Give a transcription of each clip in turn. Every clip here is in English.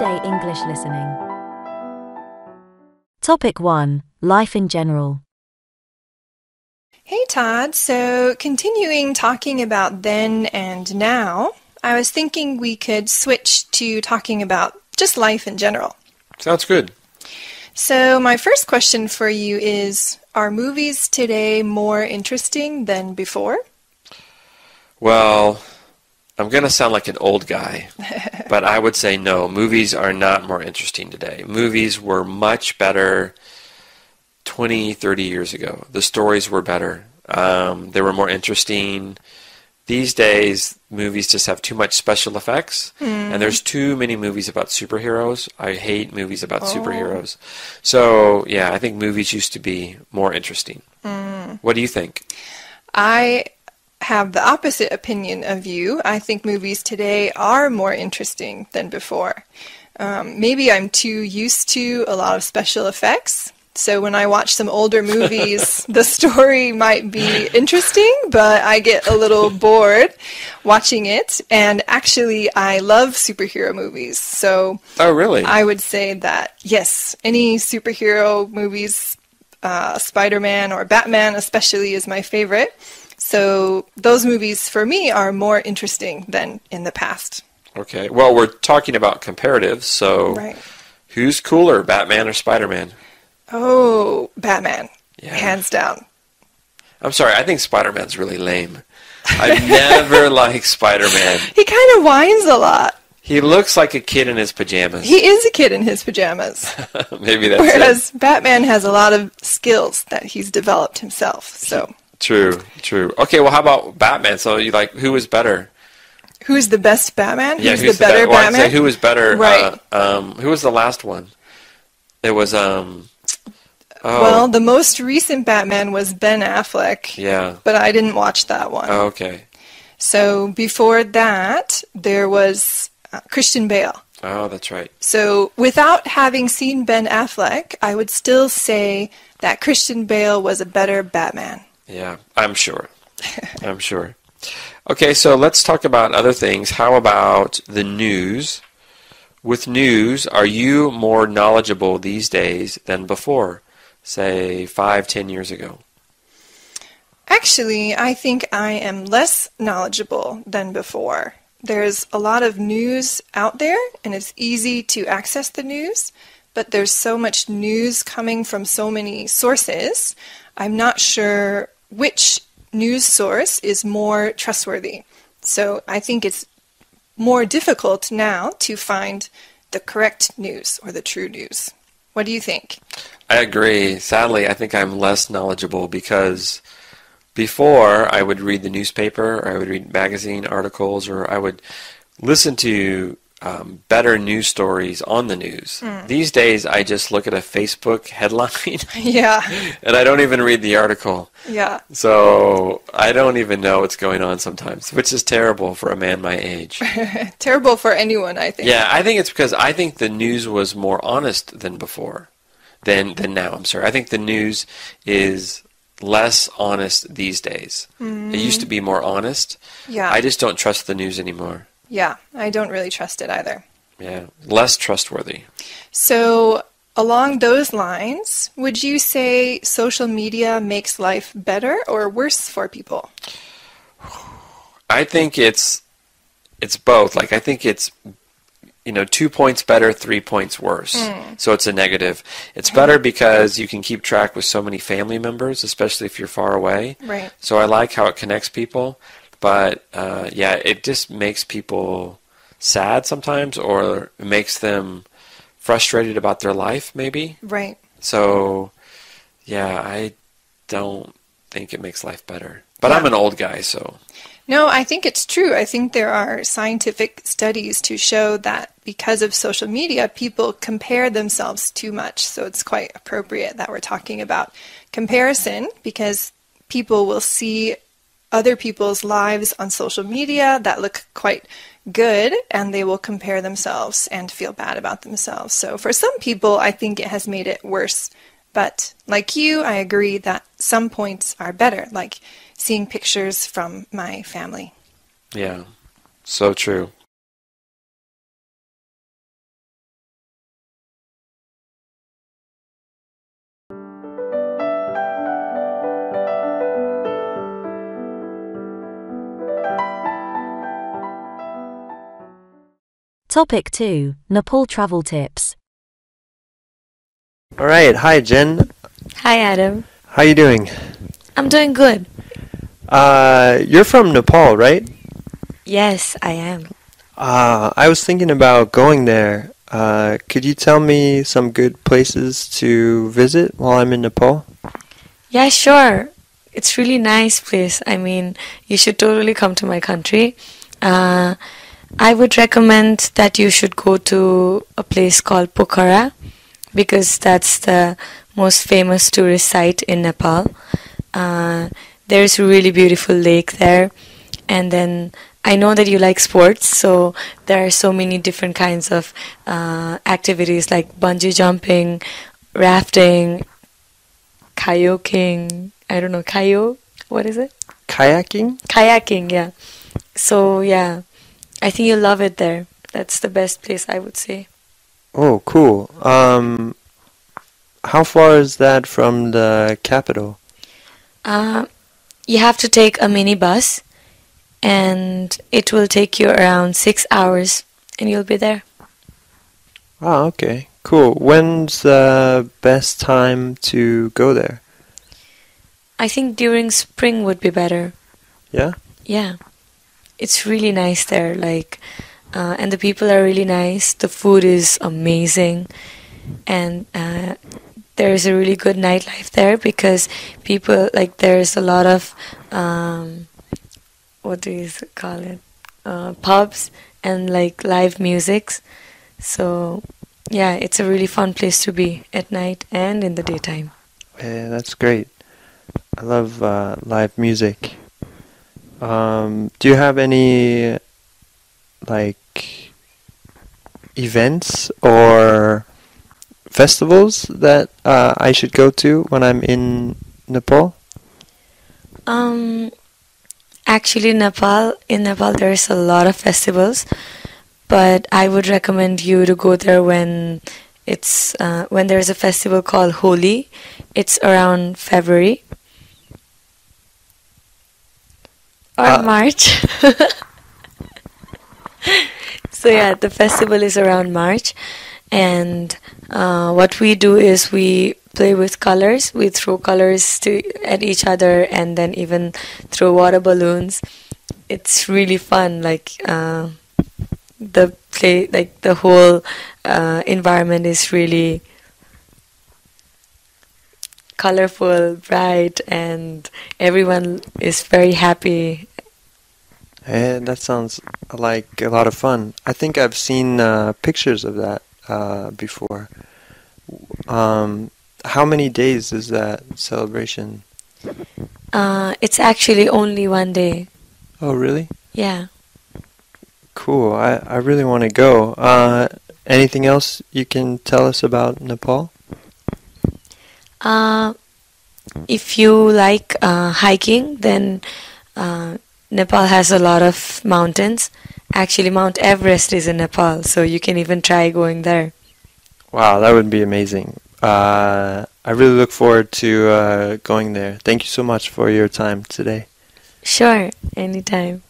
Everyday English Listening. Topic 1. Life in General. Hey Todd, so continuing talking about then and now, I was thinking we could switch to talking about just life in general. Sounds good. So my first question for you is, are movies today more interesting than before? Well, I'm going to sound like an old guy, but I would say no, movies are not more interesting today. Movies were much better 20, 30 years ago. The stories were better. They were more interesting. These days, movies just have too much special effects, and there's too many movies about superheroes. I hate movies about superheroes. So, yeah, I think movies used to be more interesting. What do you think? I have the opposite opinion of you. I think movies today are more interesting than before. Maybe I'm too used to a lot of special effects. So when I watch some older movies, the story might be interesting, but I get a little bored watching it. And actually, I love superhero movies. So Oh, really? I would say that, yes, any superhero movies, Spider-Man or Batman especially is my favorite. So those movies, for me, are more interesting than in the past. Okay. Well, we're talking about comparatives, so who's cooler, Batman or Spider-Man? Oh, Batman. Yeah. Hands down. I'm sorry, I think Spider-Man's really lame. I've never liked Spider-Man. He kind of whines a lot. He looks like a kid in his pajamas. He is a kid in his pajamas. Maybe that's Whereas Batman has a lot of skills that he's developed himself. So True. Okay, well, how about Batman? So you like, who was better? who's the best Batman? Yeah, who's the better well, I'd Batman? say who was better? Right. Who was the last one? It was Well, the most recent Batman was Ben Affleck. Yeah. But I didn't watch that one. Oh, okay. So before that, there was Christian Bale. Oh, that's right. So without having seen Ben Affleck, I would still say that Christian Bale was a better Batman. Yeah, I'm sure. I'm sure. Okay, so let's talk about other things. How about the news? With news, are you more knowledgeable these days than before, say 5, 10 years ago? Actually, I think I am less knowledgeable than before. There's a lot of news out there, and it's easy to access the news, but there's so much news coming from so many sources. I'm not sure which news source is more trustworthy. So I think it's more difficult now to find the correct news or the true news. What do you think? I agree. Sadly, I think I'm less knowledgeable because before I would read the newspaper, or I would read magazine articles, or I would listen to better news stories on the news. These days, I just look at a Facebook headline Yeah. and I don't even read the article. Yeah. So I don't even know what's going on sometimes, which is terrible for a man my age. Terrible for anyone, I think. Yeah, I think it's because I think the news was more honest than before, than now. I'm sorry. I think the news is less honest these days. It used to be more honest. Yeah. I just don't trust the news anymore. Yeah, I don't really trust it either. Yeah, less trustworthy. So, along those lines, would you say social media makes life better or worse for people? I think it's both. Like, I think it's 2 points better, 3 points worse. So it's a negative. It's better because you can keep track with so many family members, especially if you're far away. Right. So I like how it connects people. But, yeah, it just makes people sad sometimes, or it makes them frustrated about their life, maybe. Right. So, yeah, I don't think it makes life better. But I'm an old guy, so... No, I think it's true. I think there are scientific studies to show that because of social media, people compare themselves too much. So it's quite appropriate that we're talking about comparison, because people will see other people's lives on social media that look quite good, and they will compare themselves and feel bad about themselves. So for some people, I think it has made it worse. But like you, I agree that some points are better, like seeing pictures from my family. Yeah, so true. Topic 2. Nepal travel tips. All right. Hi, Jen. Hi, Adam. How you doing? I'm doing good. You're from Nepal, right? Yes, I am. I was thinking about going there. Could you tell me some good places to visit while I'm in Nepal? Yeah, sure. It's really nice place. I mean, you should totally come to my country. I would recommend that you should go to a place called Pokhara because that's the most famous tourist site in Nepal. There's a really beautiful lake there. And then I know that you like sports, so there are so many different kinds of activities like bungee jumping, rafting, kayaking. I don't know, what is it? Kayaking? Kayaking, yeah. So, yeah, I think you'll love it there. That's the best place, I would say. Oh, cool. How far is that from the capital? You have to take a minibus, and it will take you around 6 hours, and you'll be there. Oh, okay. Cool. When's the best time to go there? I think during spring would be better. Yeah? Yeah. It's really nice there, and the people are really nice. The food is amazing, and there is a really good nightlife there because people, there's a lot of, what do you call it, pubs and live musics. So, yeah, it's a really fun place to be at night and in the daytime. Yeah, that's great. I love live music. Do you have any events or festivals that I should go to when I'm in Nepal? Actually, in Nepal there's a lot of festivals, but I would recommend you to go there when there's a festival called Holi. It's around February or March. So yeah, the festival is around March, and what we do is we play with colors. We throw colors at each other, and then even throw water balloons. It's really fun. The whole environment is really colorful, bright, and everyone is very happy. And that sounds like a lot of fun. I think I've seen pictures of that before. How many days is that celebration? It's actually only 1 day. Oh, really? Yeah. Cool. I really want to go. Anything else you can tell us about Nepal? If you like hiking, then Nepal has a lot of mountains. Actually, Mount Everest is in Nepal, so you can even try going there. Wow, that would be amazing. I really look forward to going there. Thank you so much for your time today. Sure, anytime.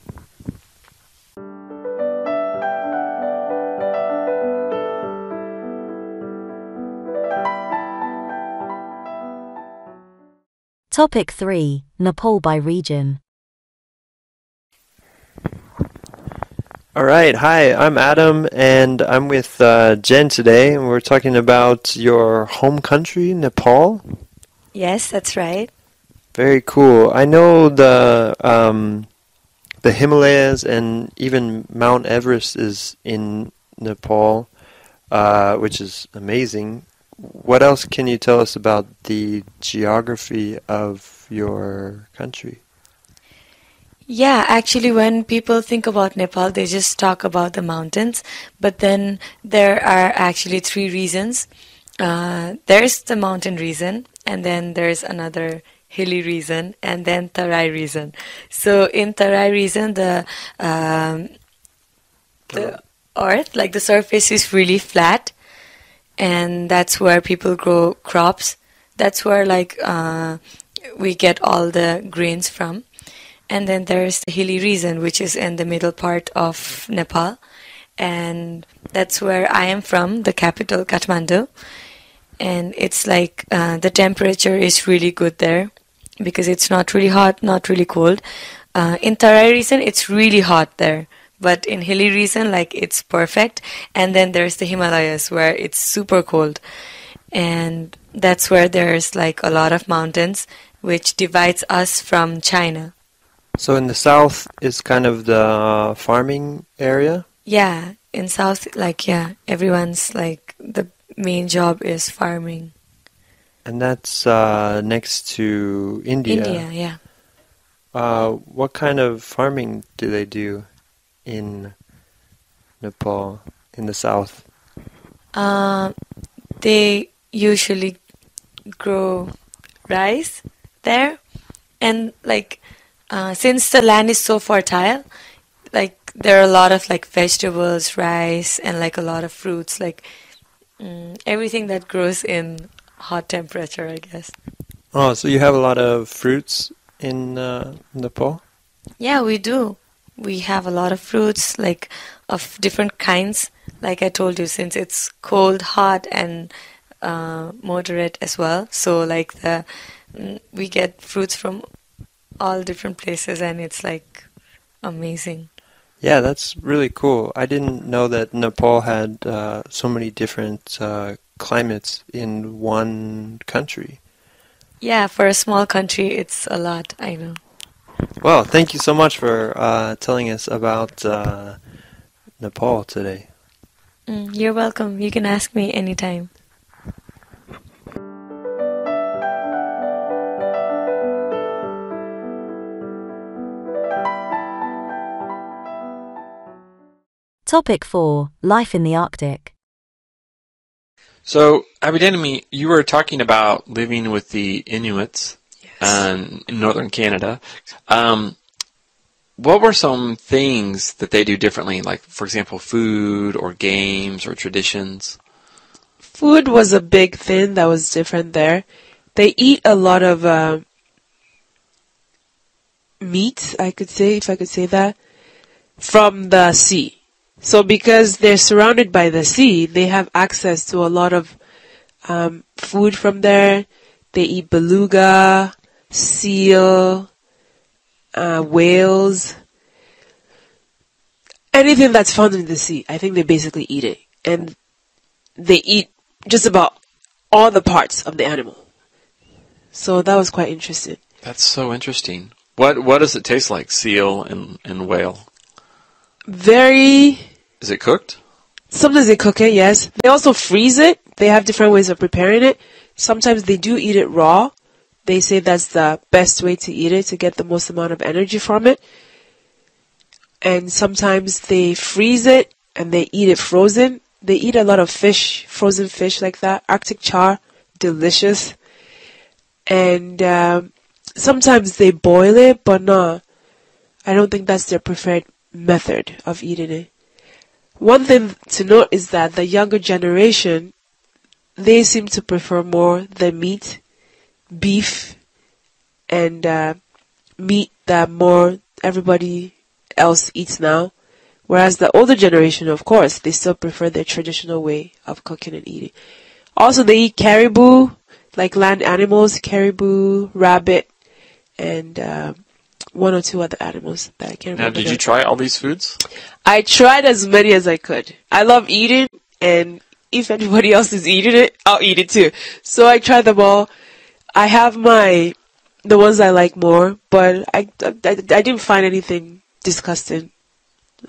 Topic 3. Nepal by region. All right. Hi, I'm Adam, and I'm with Jen today, and we're talking about your home country, Nepal. Yes, that's right. Very cool. I know the Himalayas and even Mount Everest is in Nepal, which is amazing. What else can you tell us about the geography of your country? Yeah, actually, when people think about Nepal, they just talk about the mountains. But then there are actually 3 reasons. There's the mountain reason, and then there's another hilly reason, and then Tarai reason. So in Tarai reason, the earth, the surface is really flat, and that's where people grow crops. That's where we get all the grains from. And then there's the hilly region, which is in the middle part of Nepal. and that's where I am from, the capital, Kathmandu. And it's like the temperature is really good there because it's not really hot, not really cold. In Tarai region, it's really hot there, but in hilly region, like, it's perfect. And then there's the Himalayas where it's super cold, and that's where there's like a lot of mountains which divides us from China. So in the south is kind of the farming area? Yeah, in south, like, yeah, everyone's like, the main job is farming. And that's next to India. India, yeah. What kind of farming do they do in Nepal, in the south? They usually grow rice there, and like since the land is so fertile, like there are a lot of like vegetables, rice, and like a lot of fruits, like everything that grows in hot temperature, I guess. Oh, so you have a lot of fruits in Nepal? Yeah, we do. We have a lot of fruits, like of different kinds. Like I told you, since it's cold, hot, and moderate as well. So like we get fruits from all different places, and it's like amazing. Yeah, that's really cool. I didn't know that Nepal had so many different climates in one country. Yeah, for a small country, it's a lot, I know. Well, thank you so much for telling us about Nepal today. You're welcome. You can ask me anytime. Topic 4. Life in the Arctic. So, Abhidanami, you were talking about living with the Inuits in northern Canada. What were some things that they do differently, like, for example, food or games or traditions? Food was a big thing that was different there. They eat a lot of meat, I could say, if I could say that, from the sea. So because they're surrounded by the sea, they have access to a lot of food from there. They eat beluga, seal, whales, anything that's found in the sea. I think they basically eat it. And they eat just about all the parts of the animal. So that was quite interesting. That's so interesting. What does it taste like, seal and whale? Very... Is it cooked? Sometimes they cook it, yes. They also freeze it. They have different ways of preparing it. Sometimes they do eat it raw. They say that's the best way to eat it, to get the most amount of energy from it. And sometimes they freeze it and they eat it frozen. They eat a lot of fish, frozen fish like that. Arctic char, delicious. And sometimes they boil it, but no, I don't think that's their preferred method of eating it. One thing to note is that the younger generation, they seem to prefer more the meat, beef, and meat that more everybody else eats now. Whereas the older generation, of course, they still prefer their traditional way of cooking and eating. Also, they eat caribou, like land animals, caribou, rabbit, and one or two other animals that I can't remember. Now, did you try all these foods? I tried as many as I could. I love eating, and if anybody else is eating it, I'll eat it too. So I tried them all. I have the ones I like more, but I didn't find anything disgusting.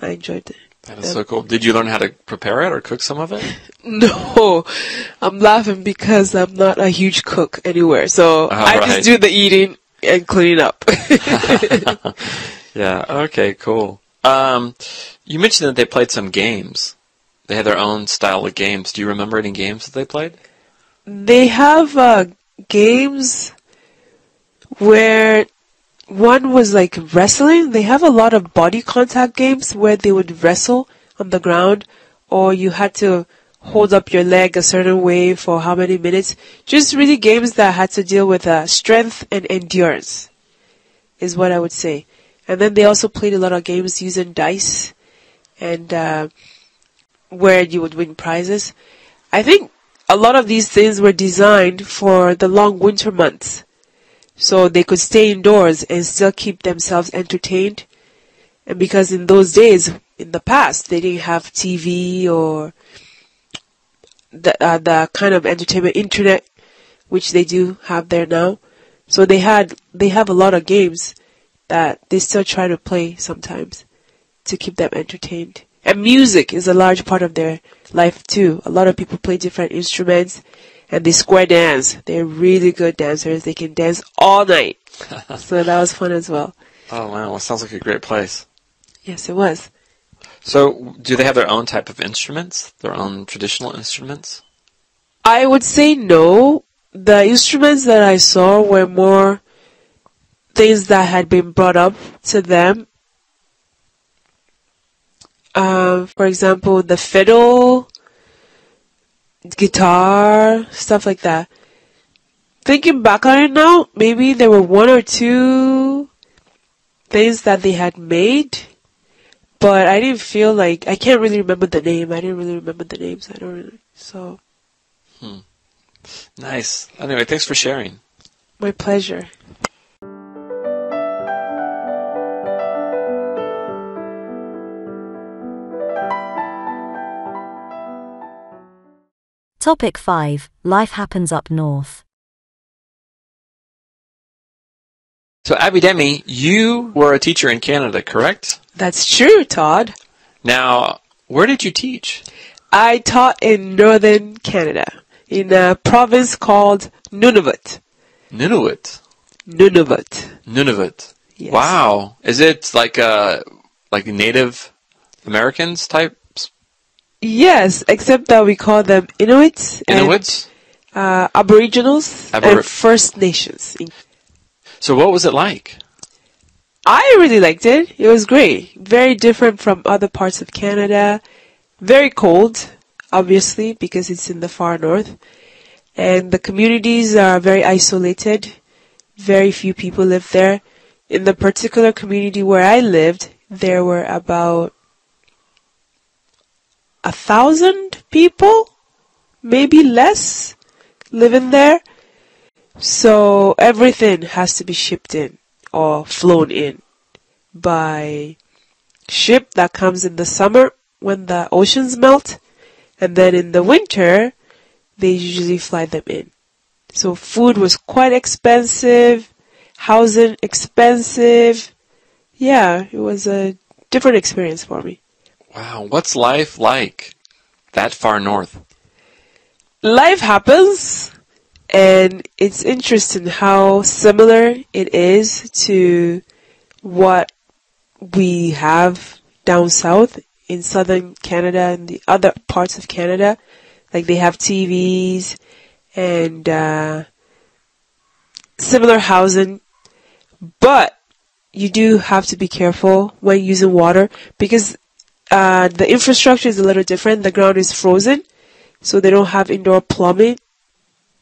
I enjoyed it. That is so cool. Did you learn how to prepare it or cook some of it? No, I'm laughing because I'm not a huge cook anywhere. So I just do the eating and cleaning up. Yeah, okay, cool. You mentioned that they played some games. They had their own style of games. Do you remember any games that they played? They have games where one was like wrestling. They have a lot of body contact games where they would wrestle on the ground, or you had to hold up your leg a certain way for how many minutes. Just really games that had to deal with strength and endurance is what I would say. And then they also played a lot of games using dice and where you would win prizes. I think a lot of these things were designed for the long winter months, so they could stay indoors and still keep themselves entertained. And because in those days, in the past, they didn't have TV or the kind of entertainment internet which they do have there now. So they have a lot of games that they still try to play sometimes to keep them entertained. And music is a large part of their life too. A lot of people play different instruments and they square dance. They're really good dancers. They can dance all night. So that was fun as well. Oh, wow. Well, sounds like a great place. Yes, it was. So, do they have their own type of instruments? Their own traditional instruments? I would say no. The instruments that I saw were more things that had been brought up to them. For example, the fiddle, guitar, stuff like that. Thinking back on it now, maybe there were one or two things that they had made, but I didn't feel like, I can't really remember the name. I didn't really remember the names. I don't really, so. Nice. Anyway, thanks for sharing. My pleasure. Topic 5. Life happens up north. So, Abhidemi, you were a teacher in Canada, correct? That's true, Todd. Now, where did you teach? I taught in northern Canada, in a province called Nunavut. Nunavut. Yes. Wow. Is it like Native Americans types? Yes, except that we call them Inuits. Inuits? And, Aboriginals and First Nations. So what was it like? I really liked it. It was great. Very different from other parts of Canada. Very cold, obviously, because it's in the far north. And the communities are very isolated. Very few people live there. In the particular community where I lived, there were about 1,000 people, maybe less, living there. So everything has to be shipped in or flown in by ship that comes in the summer when the oceans melt, and then in the winter they usually fly them in. So food was quite expensive, housing expensive. Yeah, it was a different experience for me. Wow, what's life like that far north? Life happens, and it's interesting how similar it is to what we have down south in southern Canada and the other parts of Canada. Like they have TVs and similar housing, but you do have to be careful when using water because the infrastructure is a little different. The ground is frozen, so they don't have indoor plumbing.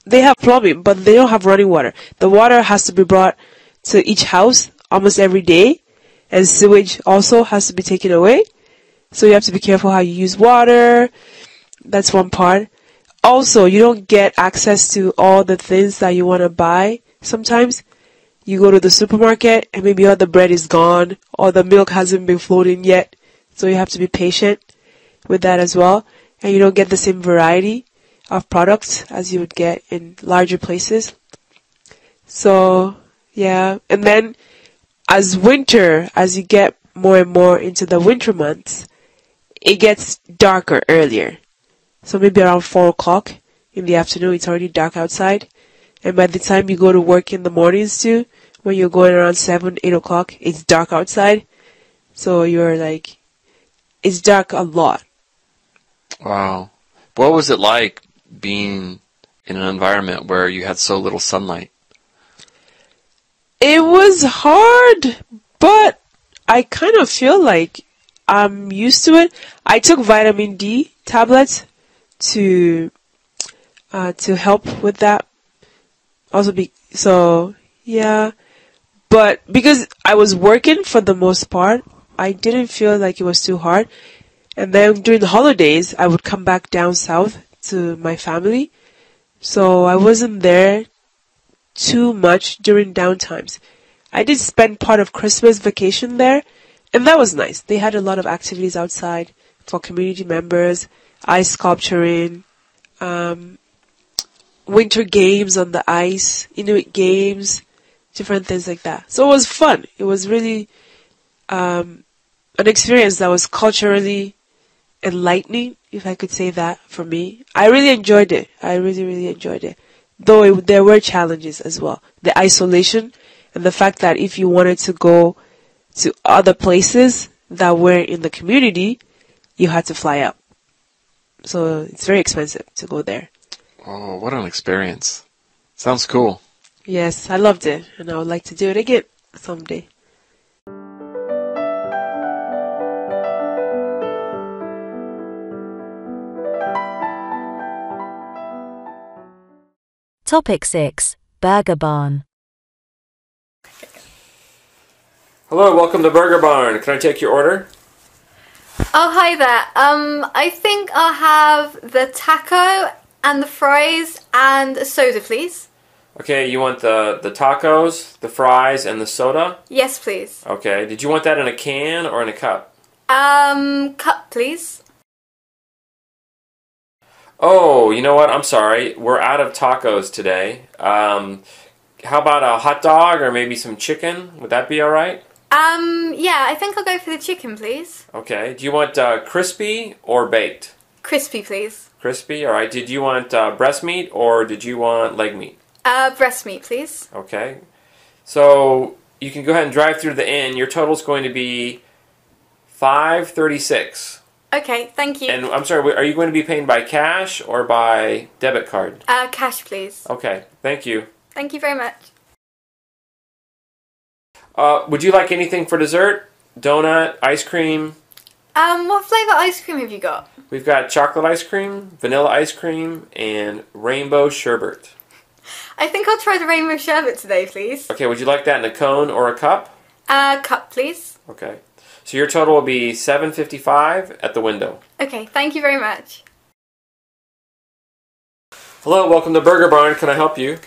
They have plumbing, but they don't have running water. The water has to be brought to each house almost every day, and sewage also has to be taken away. So you have to be careful how you use water. That's one part. Also, you don't get access to all the things that you want to buy. Sometimes you go to the supermarket and maybe all the bread is gone or the milk hasn't been flowed in yet. So you have to be patient with that as well. And you don't get the same variety of products as you would get in larger places. So, yeah. And then as you get more and more into the winter months, it gets darker earlier. So maybe around 4 o'clock in the afternoon, it's already dark outside. And by the time you go to work in the mornings too, when you're going around 7, 8 o'clock, it's dark outside. So you're like, it's dark a lot. Wow. What was it like being in an environment where you had so little sunlight? It was hard, but I kind of feel like I'm used to it. I took vitamin D tablets to help with that. Also, yeah. But because I was working for the most part, I didn't feel like it was too hard. And then during the holidays, I would come back down south to my family. So I wasn't there too much during downtimes. I did spend part of Christmas vacation there, and that was nice. They had a lot of activities outside for community members, ice sculpturing, winter games on the ice, Inuit games, different things like that. So it was fun. It was really an experience that was culturally enlightening, if I could say that for me. I really enjoyed it. I really, really enjoyed it. Though there were challenges as well. The isolation and the fact that if you wanted to go to other places that were in the community, you had to fly out. So it's very expensive to go there. Oh, what an experience. Sounds cool. Yes, I loved it, and I would like to do it again someday. Topic 6. Burger Barn. Hello, welcome to Burger Barn. Can I take your order? Oh, hi there. I think I'll have the taco and the fries and a soda, please. Okay, you want the tacos, the fries, and the soda? Yes, please. Okay, did you want that in a can or in a cup? Cup, please. Oh, you know what? I'm sorry. We're out of tacos today. How about a hot dog or maybe some chicken? Would that be all right? Yeah, I think I'll go for the chicken, please. Okay. Do you want crispy or baked? Crispy, please. Crispy, all right. Did you want breast meat or did you want leg meat? Breast meat, please. Okay. So you can go ahead and drive through to the inn. Your total's going to be $5.36. Okay, thank you. And I'm sorry, are you going to be paying by cash or by debit card? Cash, please. Okay, thank you. Thank you very much. Would you like anything for dessert? Donut, ice cream? What flavour ice cream have you got? We've got chocolate ice cream, vanilla ice cream, and rainbow sherbet. I think I'll try the rainbow sherbet today, please. Okay, would you like that in a cone or a cup? Cup, please. Okay. So your total will be $7.55 at the window. Okay, thank you very much. Hello, welcome to Burger Barn. Can I help you?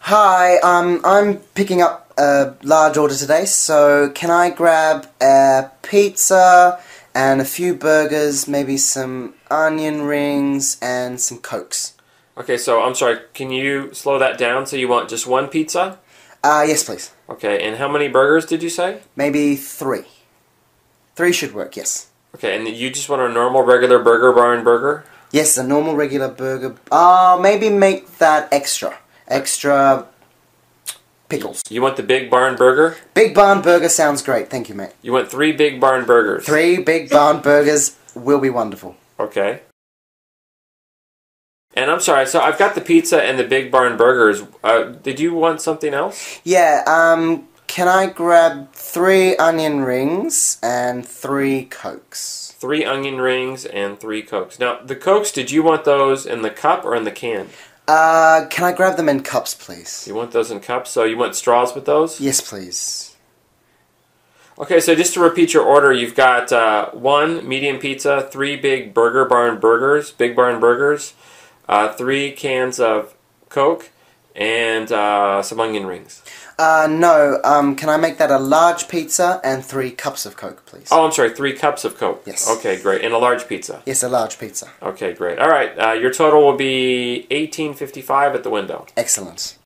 Hi, I'm picking up a large order today, so can I grab a pizza and a few burgers, maybe some onion rings and some Cokes? Okay, so I'm sorry, can you slow that down? So you want just one pizza? Yes, please. Okay, and how many burgers did you say? Maybe 3. 3 should work, yes. Okay, and you just want a normal, regular Burger Barn burger? Yes, a normal, regular burger. Maybe make that extra. Extra pickles. You want the Big Barn burger? Big Barn burger sounds great. Thank you, mate. You want 3 Big Barn burgers? 3 Big Barn burgers will be wonderful. Okay. And I'm sorry, so I've got the pizza and the Big Barn burgers. Did you want something else? Yeah, can I grab 3 onion rings and 3 Cokes? 3 onion rings and 3 Cokes. Now, the Cokes, did you want those in the cup or in the can? Can I grab them in cups, please? You want those in cups? So you want straws with those? Yes, please. Okay, so just to repeat your order, you've got 1 medium pizza, 3 big Burger Barn burgers, Big Barn burgers, 3 cans of Coke, and some onion rings. No, can I make that a large pizza and 3 cups of Coke, please? Oh, I'm sorry, 3 cups of Coke. Yes. Okay, great. And a large pizza. Yes, a large pizza. Okay, great. All right, your total will be $18.55 at the window. Excellent.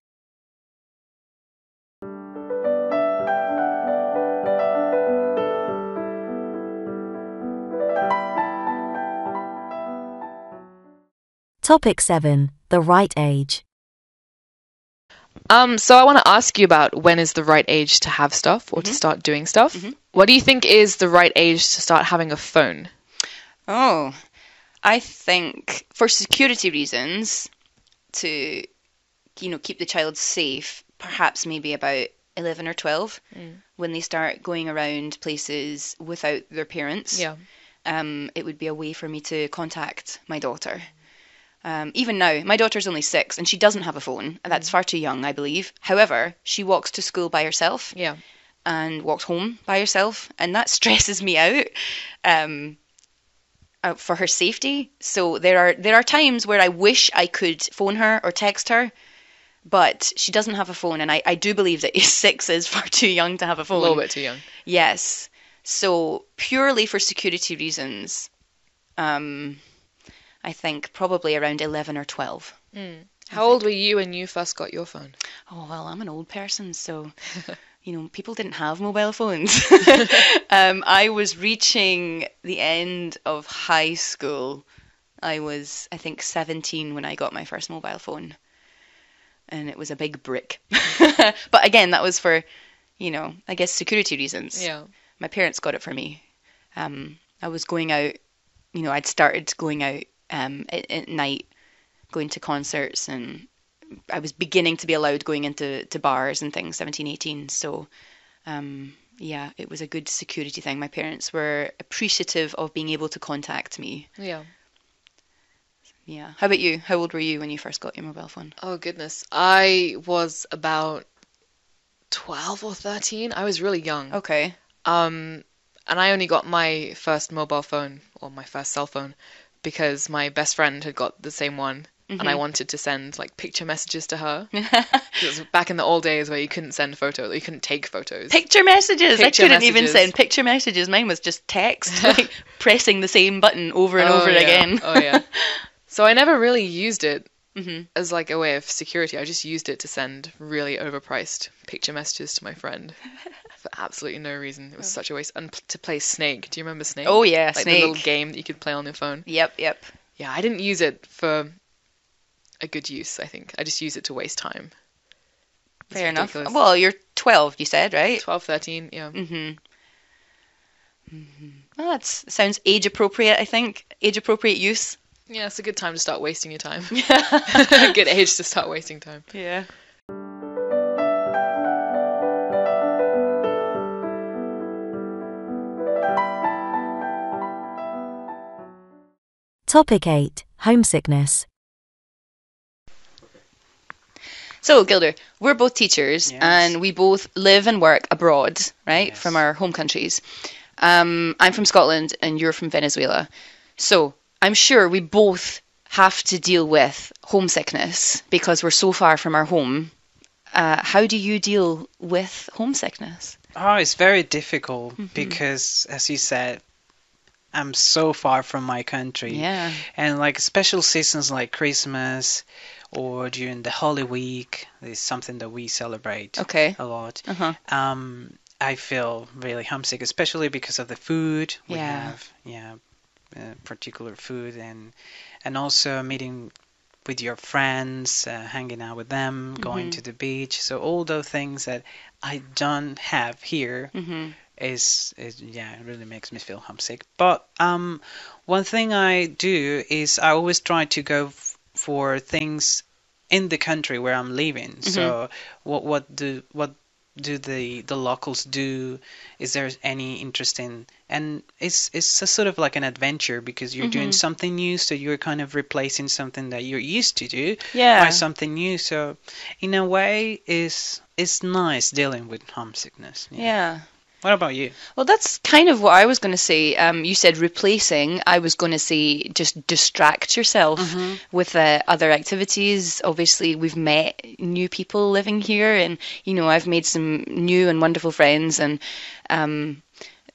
Topic 7. The right age. So I want to ask you about when is the right age to have stuff or to start doing stuff. What do you think is the right age to start having a phone? Oh, I think for security reasons, to keep the child safe, perhaps maybe about 11 or 12, when they start going around places without their parents. Yeah. It would be a way for me to contact my daughter. Even now, my daughter's only 6 and she doesn't have a phone. And that's far too young, I believe. However, she walks to school by herself. Yeah. And walks home by herself. And that stresses me out. for her safety. So there are times where I wish I could phone her or text her, but she doesn't have a phone, and I do believe that 6 is far too young to have a phone. A little bit too young. Yes. So purely for security reasons, I think probably around 11 or 12. How old were you when you first got your phone? Oh, well, I'm an old person, so, people didn't have mobile phones. I was reaching the end of high school. I was, I think, 17 when I got my first mobile phone. And it was a big brick. But again, that was for, I guess security reasons. Yeah. My parents got it for me. I was going out, I'd started going out at night, going to concerts, and I was beginning to be allowed going into bars and things, 17, 18. So, yeah, it was a good security thing. My parents were appreciative of being able to contact me. Yeah. Yeah. How about you? How old were you when you first got your mobile phone? Oh, goodness. I was about 12 or 13. I was really young. Okay. And I only got my first mobile phone, or my first cell phone, because my best friend had got the same one, and I wanted to send, picture messages to her. It was back in the old days where you couldn't send photos, or you couldn't take photos. Picture messages! I couldn't even send picture messages. Mine was just text, pressing the same button over and over again. Oh, yeah. So I never really used it as, a way of security. I just used it to send really overpriced picture messages to my friend. For absolutely no reason. It was such a waste. And to play Snake. Do you remember Snake? Oh, yeah, Snake. The little game that you could play on your phone. Yep. Yeah, I didn't use it for a good use, I think. I just used it to waste time. Fair enough. Well, you're 12, you said, right? 12, 13, yeah. Well, that sounds age-appropriate, I think. Age-appropriate use. Yeah, it's a good time to start wasting your time. A good age to start wasting time. Yeah. Topic 8. Homesickness. So, Gilder, we're both teachers, and we both live and work abroad, right, from our home countries. I'm from Scotland, and you're from Venezuela. So, I'm sure we both have to deal with homesickness because we're so far from our home. How do you deal with homesickness? Oh, it's very difficult because, as you said, I'm so far from my country. Yeah. And special seasons like Christmas or during the Holy Week is something that we celebrate a lot. I feel really homesick, especially because of the food. We have, particular food and also meeting with your friends, hanging out with them, going to the beach. So all those things that I don't have here it really makes me feel homesick. But one thing I do is I always try to go for things in the country where I'm living. So what do the locals do? Is there any interesting? And it's a sort of like an adventure because you're doing something new, so you're kind of replacing something that you're used to do by something new. So in a way, it's nice dealing with homesickness. Yeah. What about you? Well, that's kind of what I was going to say. You said replacing. I was going to say just distract yourself with other activities. Obviously, we've met new people living here, and I've made some new and wonderful friends. And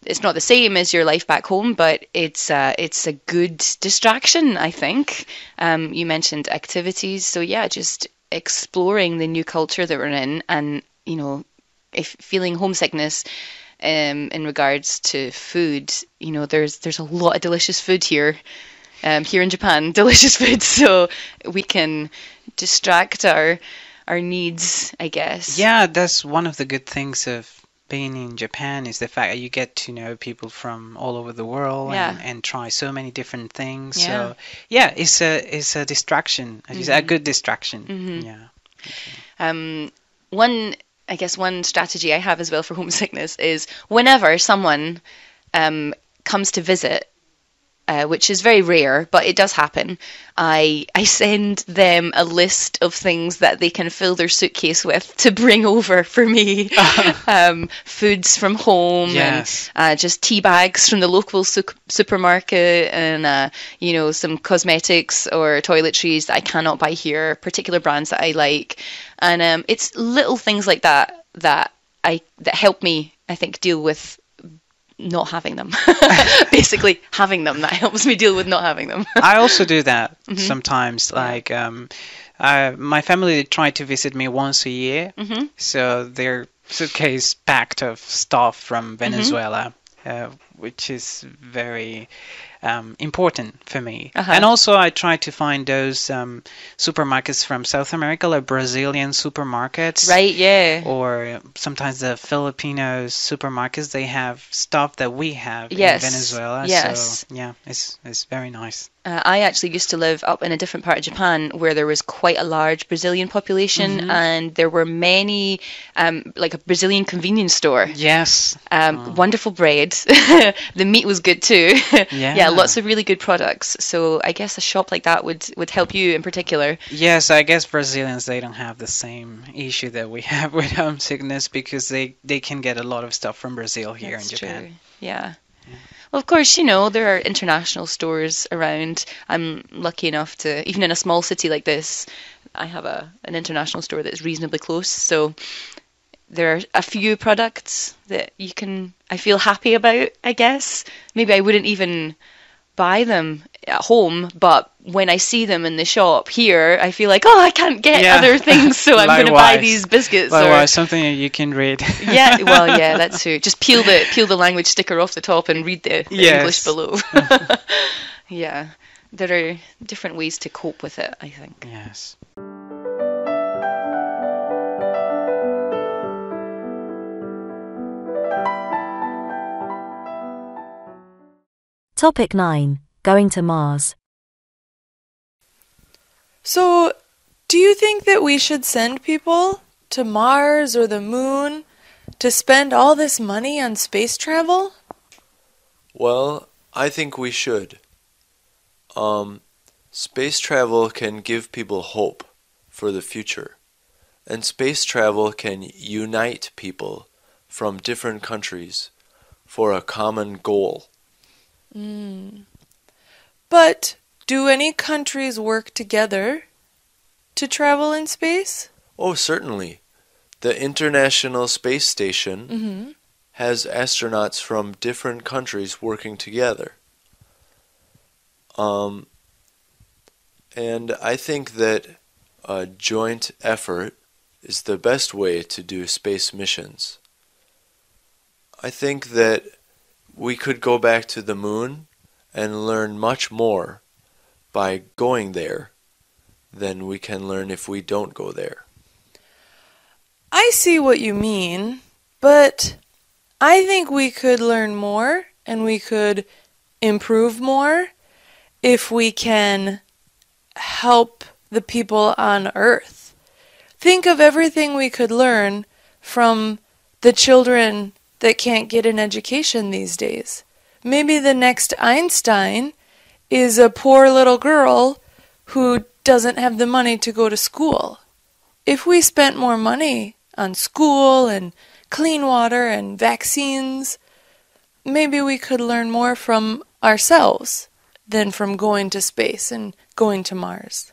it's not the same as your life back home, but it's a good distraction, I think. You mentioned activities, so yeah, just exploring the new culture that we're in, and if feeling homesickness. In regards to food, there's a lot of delicious food here in Japan, delicious food, so we can distract our needs, I guess. Yeah, that's one of the good things of being in Japan is the fact that you get to know people from all over the world and try so many different things. Yeah. So yeah, it's a distraction, as you say, a good distraction. Yeah. One strategy I have as well for homesickness is whenever someone comes to visit, which is very rare, but it does happen, I send them a list of things that they can fill their suitcase with to bring over for me. Foods from home, Yes. and just tea bags from the local supermarket, and some cosmetics or toiletries that I cannot buy here, particular brands that I like, and it's little things like that that help me, I think, deal with not having them. Basically, having them, that helps me deal with not having them. I also do that sometimes. Like, my family try to visit me once a year, so their suitcase packed of stuff from Venezuela, which is very important for me. And also, I try to find those supermarkets from South America, like Brazilian supermarkets. Right, yeah. Or sometimes the Filipino supermarkets, they have stuff that we have in Venezuela. Yes. So, yeah, it's very nice. I actually used to live up in a different part of Japan where there was quite a large Brazilian population, and there were many, like a Brazilian convenience store. Yes. Wonderful bread. The meat was good too. Yeah, lots of really good products. So I guess a shop like that would help you in particular. Yes, I guess Brazilians, they don't have the same issue that we have with homesickness, because they can get a lot of stuff from Brazil here in Japan. True. Yeah. Well, of course, there are international stores around. I'm lucky enough to, even in a small city like this, I have an international store that's reasonably close. So there are a few products that I feel happy about, I guess. Maybe I wouldn't even buy them at home, but when I see them in the shop here, I feel like, I can't get other things, so I'm going to buy these biscuits. Likewise, something you can read. Yeah, that's true. Just peel the language sticker off the top and read the English below. Yeah, there are different ways to cope with it, I think. Yes. Topic 9. Going to Mars. So, do you think that we should send people to Mars or the moon to spend all this money on space travel? Well, I think we should. Space travel can give people hope for the future, and space travel can unite people from different countries for a common goal. But do any countries work together to travel in space? Oh, certainly. The International Space Station has astronauts from different countries working together. And I think that a joint effort is the best way to do space missions. I think that we could go back to the moon and learn much more by going there than we can learn if we don't go there. I see what you mean, but I think we could learn more and we could improve more if we can help the people on Earth. Think of everything we could learn from the children that can't get an education these days. Maybe the next Einstein is a poor little girl who doesn't have the money to go to school. If we spent more money on school and clean water and vaccines, maybe we could learn more from ourselves than from going to space and going to Mars.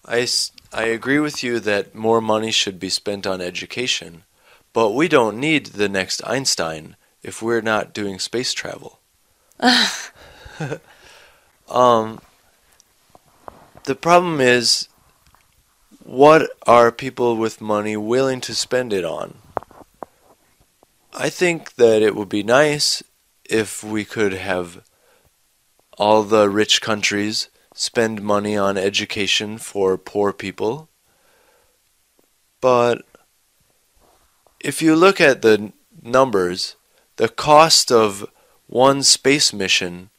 I agree with you that more money should be spent on education, but we don't need the next Einstein if we're not doing space travel. The problem is, what are people with money willing to spend it on? I think that it would be nice if we could have all the rich countries spend money on education for poor people. But if you look at the numbers, the cost of one space mission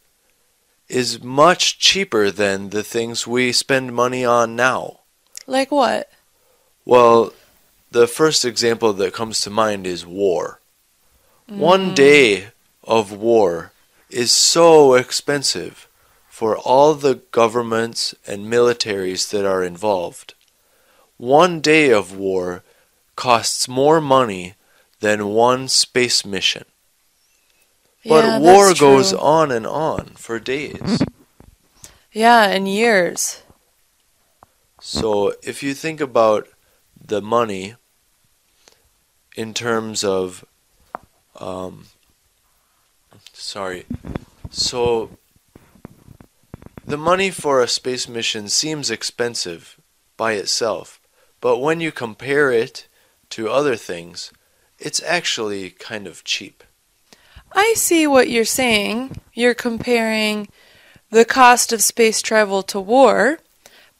is much cheaper than the things we spend money on now. Like what? Well, the first example that comes to mind is war. One day of war is so expensive for all the governments and militaries that are involved. One day of war costs more money than one space mission. But Yeah, war that's goes true. on and on for days. Yeah, and years. So if you think about the money in terms of, so the money for a space mission seems expensive by itself, but when you compare it to other things, it's actually kind of cheap. I see what you're saying. You're comparing the cost of space travel to war,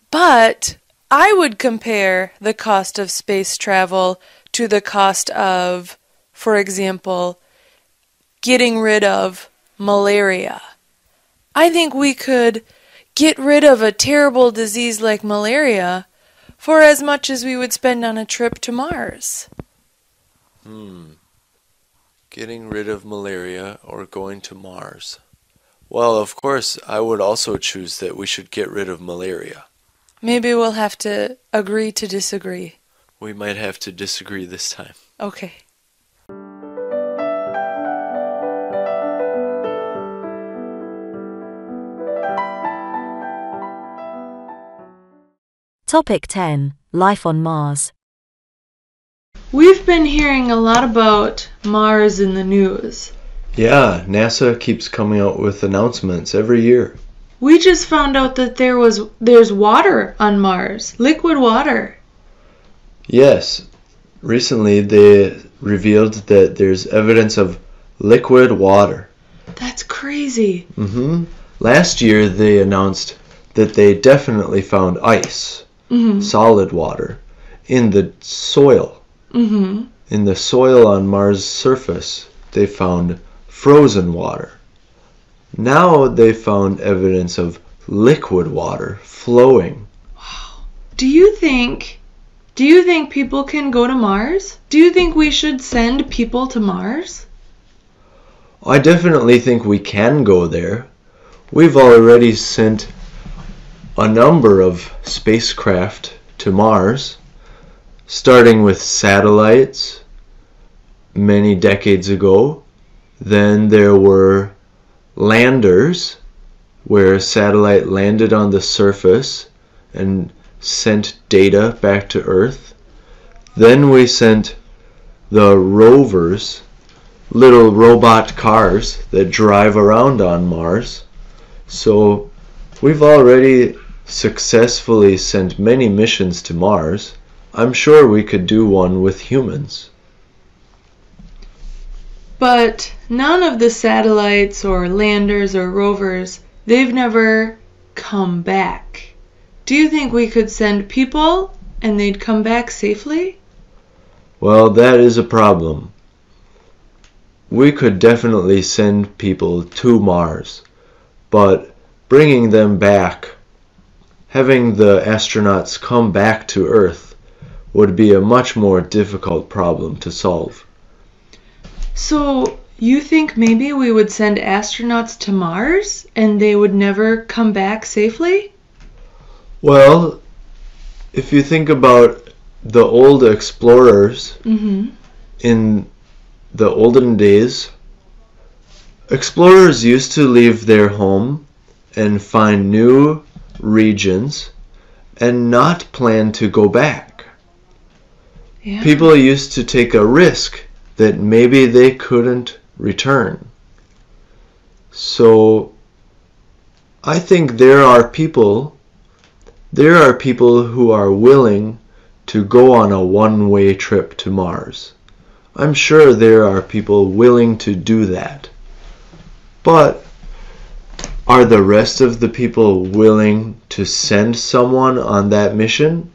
but I would compare the cost of space travel to the cost of, for example, getting rid of malaria. I think we could get rid of a terrible disease like malaria for as much as we would spend on a trip to Mars. Getting rid of malaria or going to Mars. Well, of course, I would also choose that we should get rid of malaria. Maybe we'll have to agree to disagree. We might have to disagree this time. Okay. Topic 10. Life on Mars. We've been hearing a lot about Mars in the news. Yeah, NASA keeps coming out with announcements every year. We just found out that there's water on Mars, liquid water. Yes, recently they revealed that there's evidence of liquid water. That's crazy. Last year they announced that they definitely found ice, solid water, in the soil. In the soil on Mars' surface, they found frozen water. Now they found evidence of liquid water flowing. Wow. Do you think people can go to Mars? Do you think we should send people to Mars? I definitely think we can go there. We've already sent a number of spacecraft to Mars, starting with satellites many decades ago. Then there were landers, where a satellite landed on the surface and sent data back to Earth. Then we sent the rovers, little robot cars that drive around on Mars. So we've already successfully sent many missions to Mars. I'm sure we could do one with humans. But none of the satellites or landers or rovers, they've never come back. Do you think we could send people and they'd come back safely? Well, that is a problem. We could definitely send people to Mars, but bringing them back, having the astronauts come back to Earth, would be a much more difficult problem to solve. So, you think maybe we would send astronauts to Mars and they would never come back safely? Well, if you think about the old explorers in the olden days, explorers used to leave their home and find new regions and not plan to go back. Yeah. People used to take a risk that maybe they couldn't return. So I think there are people who are willing to go on a one-way trip to Mars. I'm sure there are people willing to do that. But are the rest of the people willing to send someone on that mission?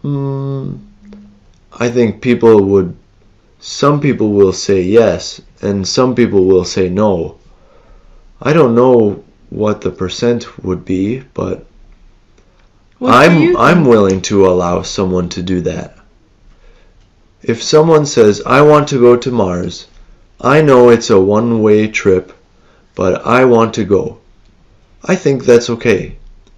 I think some people will say yes, and some people will say no. I don't know what the percent would be, but I'm willing to allow someone to do that. If someone says, I want to go to Mars, I know it's a one-way trip, but I want to go. I think that's okay.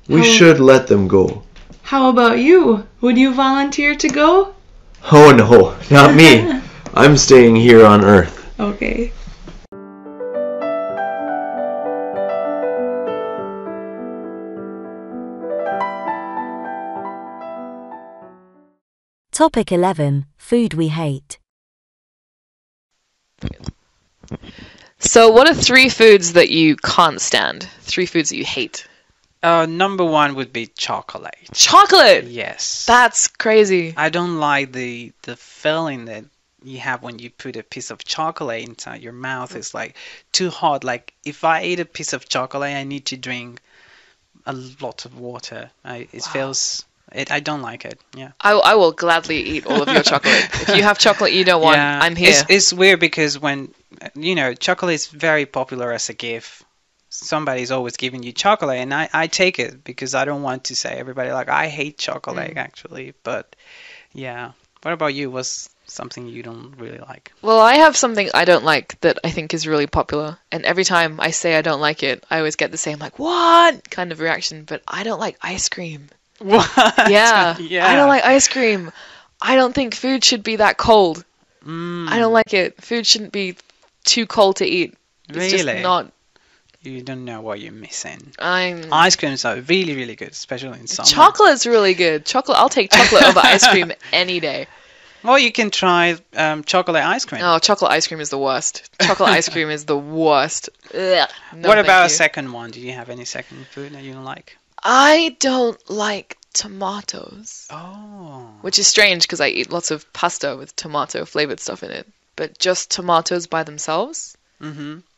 We should let them go. How about you? Would you volunteer to go? Oh no, not me. I'm staying here on Earth. Okay. Topic 11. Food we hate. So what are 3 foods that you can't stand? 3 foods that you hate? Number 1 would be chocolate. Chocolate? Yes. That's crazy. I don't like the feeling that you have when you put a piece of chocolate inside your mouth. It's like too hot. Like if I eat a piece of chocolate, I need to drink a lot of water. I don't like it. Yeah. I will gladly eat all of your chocolate. If you have chocolate you don't want, I'm here. It's weird because when, chocolate is very popular as a gift. Somebody's always giving you chocolate, and I take it because I don't want to say everybody like I hate chocolate actually. But yeah. What about you? What's something you don't really like? Well, I have something I don't like that I think is really popular, and every time I say I don't like it, I always get the same like what kind of reaction. But I don't like ice cream. What? Yeah. I don't like ice cream. I don't think food should be that cold. I don't like it. Food shouldn't be too cold to eat. It's just not. You don't know what you're missing. Ice creams are really, really good, especially in summer. Chocolate's really good. I'll take chocolate over ice cream any day. Well, you can try chocolate ice cream. Oh, chocolate ice cream is the worst. Chocolate ice cream is the worst. Ugh. No, what about a second one? Do you have any second food that you don't like? I don't like tomatoes. Oh. Which is strange because I eat lots of pasta with tomato flavored stuff in it. But just tomatoes by themselves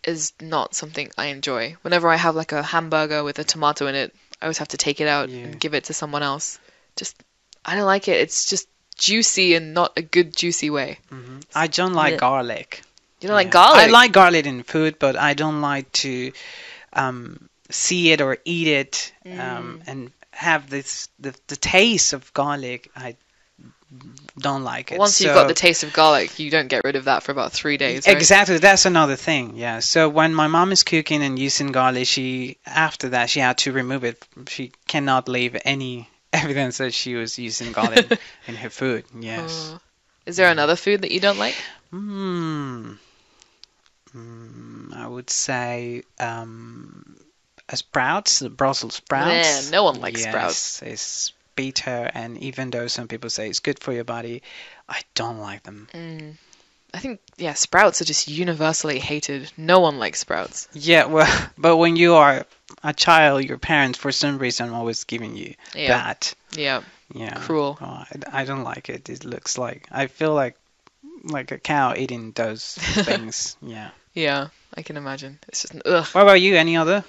is not something I enjoy. Whenever I have like a hamburger with a tomato in it, I always have to take it out and give it to someone else. I don't like it. It's just juicy and not a good juicy way. I don't like garlic. You don't like garlic? I like garlic in food, but I don't like to see it or eat it and have the taste of garlic. I don't like it. Once you've got the taste of garlic, you don't get rid of that for about 3 days, right? Exactly, that's another thing. Yeah. So when my mom is cooking and using garlic, after that she had to remove it. She cannot leave any evidence that she was using garlic in her food. Yes. Is there another food that you don't like? I would say sprouts, the Brussels sprouts. Man, no one likes sprouts. It's bitter, and even though some people say it's good for your body, I don't like them. I think, sprouts are just universally hated. No one likes sprouts. Yeah, well, but when you are a child, your parents, for some reason, are always giving you that. Yeah. Yeah. Cruel. Oh, I don't like it. It looks like, I feel like a cow eating those things. Yeah. Yeah, I can imagine. It's just, ugh. What about you? Any other?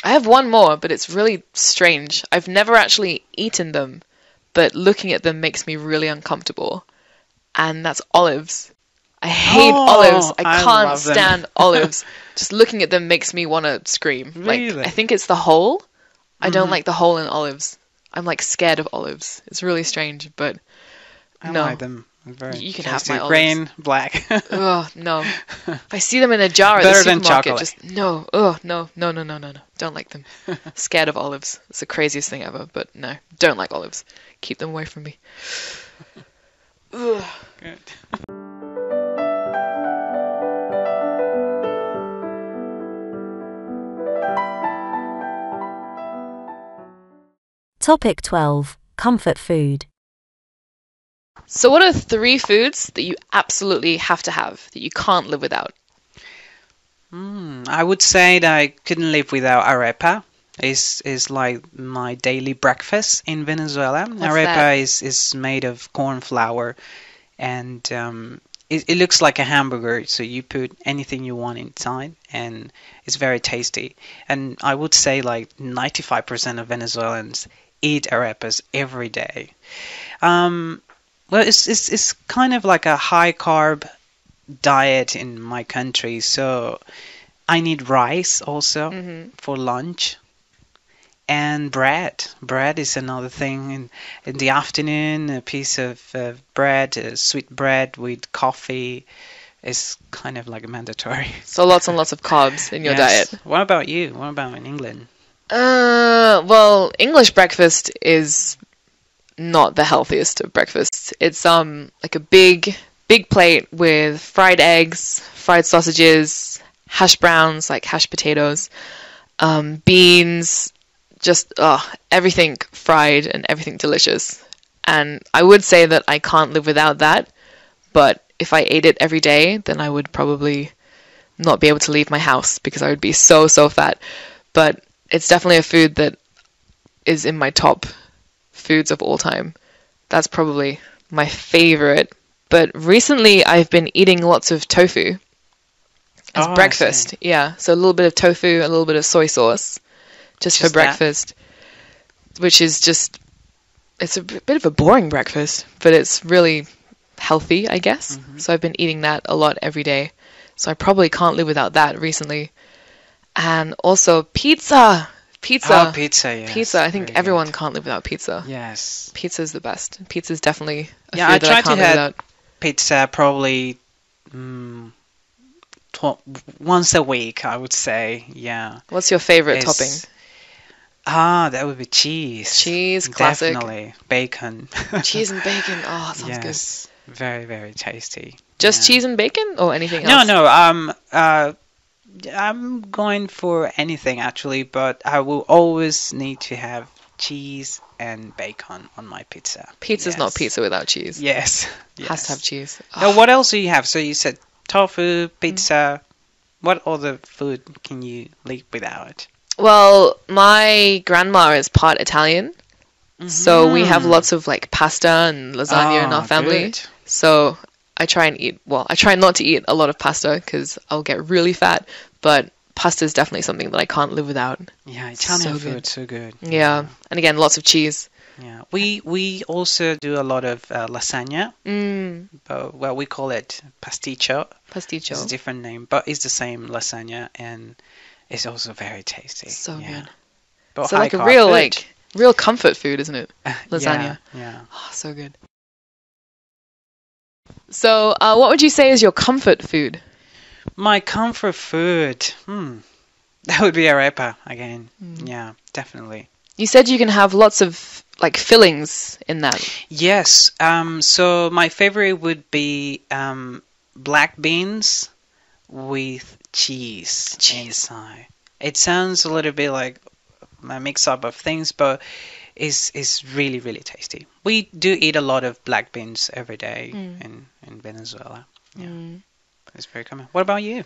I have one more, but it's really strange. I've never actually eaten them, but looking at them makes me really uncomfortable. And that's olives. I hate olives. I can't stand olives. Just looking at them makes me want to scream. Really? Like, I think it's the hole. I don't like the hole in olives. I'm like scared of olives. It's really strange, but I no. like them. Very you can tasty. have my olives. Green, black. Oh, no. If I see them in a jar at the supermarket, just no. Oh, no. Don't like them. Scared of olives. It's the craziest thing ever, but no. Don't like olives. Keep them away from me. Ugh. Good. Topic 12. Comfort food. So what are 3 foods that you absolutely have to have, that you can't live without? I would say that I couldn't live without arepa. It's like my daily breakfast in Venezuela. Arepa is made of corn flour, and it looks like a hamburger, so you put anything you want inside, and it's very tasty. And I would say like 95% of Venezuelans eat arepas every day. Well, it's kind of like a high carb diet in my country, so I need rice also for lunch, and bread. Bread is another thing. In the afternoon, a piece of bread, sweet bread with coffee, is kind of like mandatory. So lots and lots of carbs in your diet. What about you? What about in England? Well, English breakfast is not the healthiest of breakfasts. It's like a big plate with fried eggs, fried sausages, hash browns, like hashed potatoes, beans, just everything fried and everything delicious. And I would say that I can't live without that, but if I ate it every day, then I would probably not be able to leave my house because I would be so fat. But it's definitely a food that is in my top foods of all time. That's probably my favorite. But recently I've been eating lots of tofu as breakfast. Yeah, so a little bit of tofu, a little bit of soy sauce just for breakfast, which is just, it's a bit of a boring breakfast, but it's really healthy, I guess. So I've been eating that a lot every day. So I probably can't live without that recently. And also pizza. Pizza, yes. Pizza. I think everyone can't live without pizza. Yes. Pizza is the best. Pizza is definitely a food I that I can't live without. Pizza probably once a week, I would say. Yeah. What's your favorite topping? That would be cheese. Cheese, classic. Definitely. Bacon. Cheese and bacon. Oh, sounds good. Very, very tasty. Just cheese and bacon or anything else? No. I'm going for anything actually, but I will always need to have cheese and bacon on my pizza. Pizza's not pizza without cheese. Yes. Has to have cheese. Now, what else do you have? So you said tofu, pizza. What other food can you live without? Well, my grandma is part Italian, so we have lots of like pasta and lasagna in our family. Good. So I try not to eat a lot of pasta because I'll get really fat, but pasta is definitely something that I can't live without. Yeah, Italian food, so good. Yeah, and again, lots of cheese. Yeah, we also do a lot of lasagna. But, well, we call it pasticcio. Pasticcio. It's a different name, but it's the same lasagna, and it's also very tasty. So good. But so like a real comfort food, isn't it? Lasagna. Yeah. Oh, so good. So, what would you say is your comfort food? My comfort food? That would be arepa again. Yeah, definitely. You said you can have lots of like fillings in that. Yes. So my favorite would be black beans with cheese inside. It sounds a little bit like a mix-up of things, but it's really, really tasty. We do eat a lot of black beans every day in Venezuela. Yeah, it's very common. What about you?